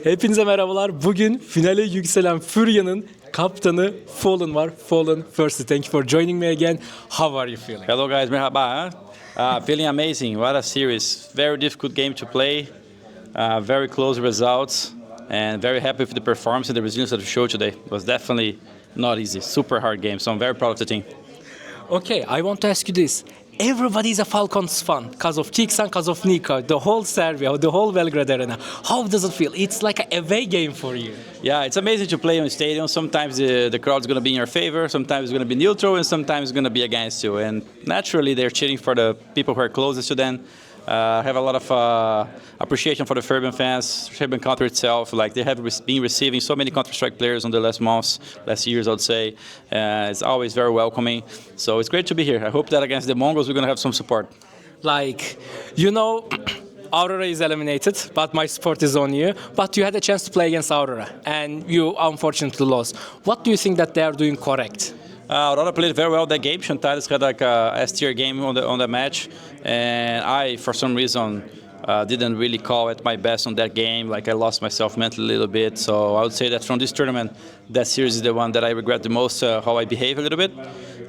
Hepinize merhabalar. Bugün finale yükselen FURIA'nın kaptanı Fallen var. Fallen, firstly, thank you for joining me again. How are you feeling? Hello guys, merhaba. Feeling amazing. What a series. Very difficult game to play. Very close results. And very happy with the performance and the resilience of the show today. It was definitely not easy. Super hard game. So I'm very proud of the team. Okay, I want to ask you this. Everybody's a Falcons fan because of Kicks and because of Nico, the whole Serbia, the whole Belgrade arena. How does it feel? It's like an away game for you. Yeah, it's amazing to play in a stadium. Sometimes the crowd's going to be in your favor, sometimes it's going to be neutral, and sometimes it's going to be against you. And naturally, they're cheering for the people who are closest to them. Have a lot of appreciation for the Serbian fans, Serbian country itself. Like they have been receiving so many Counter-Strike players in the last months, last years, I'd say. It's always very welcoming. So it's great to be here. I hope that against the Mongols we're going to have some support. Like, you know, Aurora is eliminated, but my support is on you. But you had a chance to play against Aurora, and you unfortunately lost. What do you think that they are doing correct? Aurora played very well that game. Chantares had like a S-tier game on the match, and I, for some reason, didn't really call it my best on that game. Like I lost myself mentally a little bit. So I would say that from this tournament, that series is the one that I regret the most. How I behave a little bit,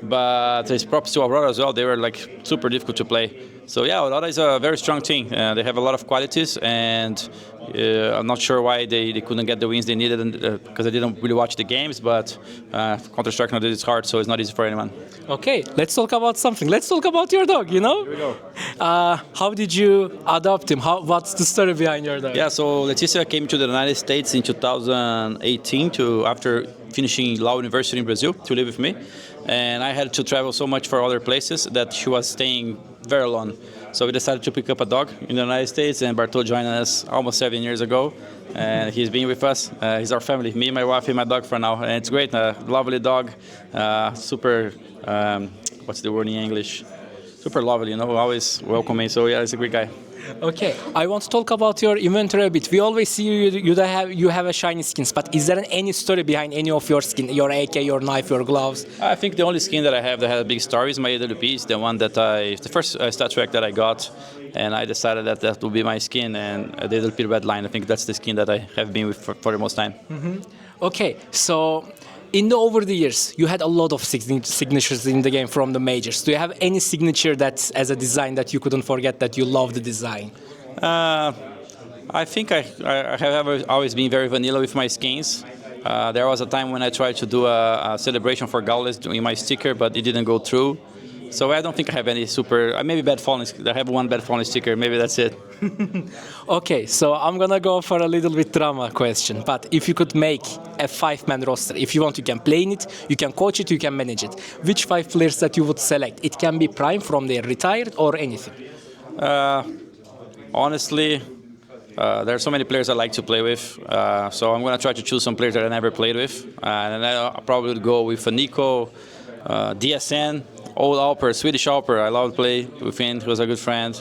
but it's props to Aurora as well. They were like super difficult to play. So yeah, Aurora is a very strong team. They have a lot of qualities, and I'm not sure why they couldn't get the wins they needed because I didn't really watch the games. But Counter-Strike now is hard, so it's not easy for anyone. Okay, let's talk about something. Let's talk about your dog, you know? Here we go. How did you adopt him? What's the story behind your dog? Yeah, so Leticia came to the United States in 2018 after finishing Law University in Brazil to live with me. And I had to travel so much for other places that she was staying very alone. So we decided to pick up a dog in the United States, and Barto joined us almost 7 years ago. And he's been with us. He's our family, me, my wife, and my dog for now. And it's great, lovely dog, super, what's the word in English? Super lovely, you know, always welcoming. So yeah, he's a great guy. Okay, I want to talk about your inventory a bit. We always see you have a shiny skins, but is there any story behind any of your skin, your AK, your knife, your gloves? I think the only skin that I have that has a big story is my AWP. It's the one that the first stat track that I got, and I decided that that would be my skin, and the AWP red line. I think that's the skin that I have been with for the most time. Mm-hmm. Okay, so over the years, you had a lot of signatures in the game from the majors. Do you have any signature that, as a design, that you couldn't forget that you love the design? I think I have always been very vanilla with my skins. There was a time when I tried to do a celebration for Gaules doing my sticker, but it didn't go through. So I don't think I have any super, maybe bad falling. I have one bad falling sticker, maybe that's it. Okay, so I'm gonna go for a little bit drama question, but if you could make a 5-man roster, if you want, you can play in it, you can coach it, you can manage it. Which 5 players that you would select? It can be prime from their retired or anything. Honestly, there are so many players I like to play with, so I'm gonna try to choose some players that I never played with, and I probably would go with Nico, DSN, old Alper, Swedish Alper. I love to play with him. He was a good friend.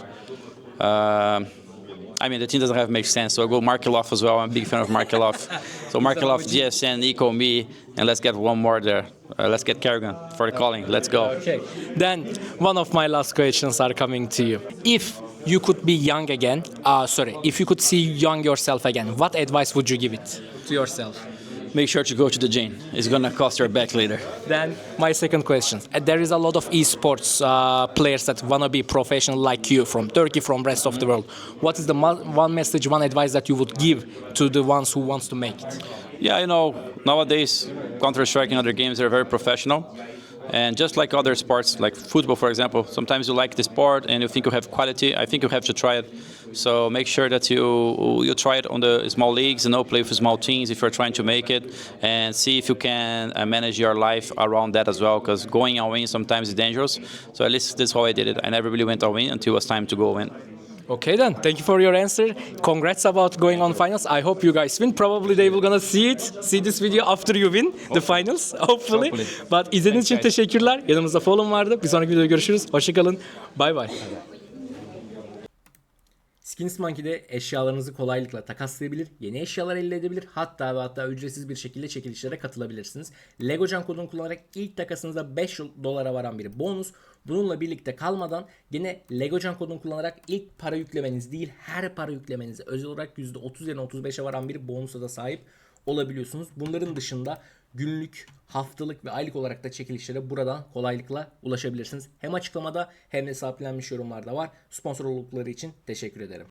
I mean, the team doesn't have to make sense, so I'll go Markelov as well. I'm a big fan of Markelov. So Markelov, GSN, Nico, me, and let's get one more there. Let's get Kerrigan for the calling. Let's go. Okay. Then one of my last questions are coming to you. If you could be young again, if you could see young yourself again, what advice would you give it to yourself? Make sure to go to the gym. It's gonna cost your back later. Then my second question. There is a lot of esports players that wanna be professional like you from Turkey, from rest of the world. What is the one message, one advice that you would give to the ones who wants to make it? Yeah, you know, nowadays Counter-Strike and other games are very professional. And just like other sports, like football, for example, sometimes you like the sport and you think you have quality. I think you have to try it. So make sure that you try it on the small leagues, play with small teams if you're trying to make it, and see if you can manage your life around that as well. Because going all-in sometimes is dangerous. So at least that's how I did it. I never really went all-in until it was time to go in. Okay then, thank you for your answer. Congrats about going on finals. I hope you guys win. Probably they will gonna see this video after you win the finals, hopefully. But izlediğiniz için teşekkürler. Yanımızda Fallen vardı. Bir sonraki videoda görüşürüz. Hoşçakalın. Bye bye. Skins Monkey'de eşyalarınızı kolaylıkla takaslayabilir, yeni eşyalar elde edebilir, hatta ücretsiz bir şekilde çekilişlere katılabilirsiniz. LEGOCAN kodunu kullanarak ilk takasınızda $5 varan bir bonus, Bununla birlikte kalmadan gene LEGOCAN kodunu kullanarak ilk para yüklemeniz değil, her para yüklemenize özel olarak %30 yerine 35'e varan bir bonusa da sahip olabiliyorsunuz. Bunların dışında günlük, haftalık ve aylık olarak da çekilişlere buradan kolaylıkla ulaşabilirsiniz. Hem açıklamada hem de sabitlenmiş yorumlarda var. Sponsor oldukları için teşekkür ederim.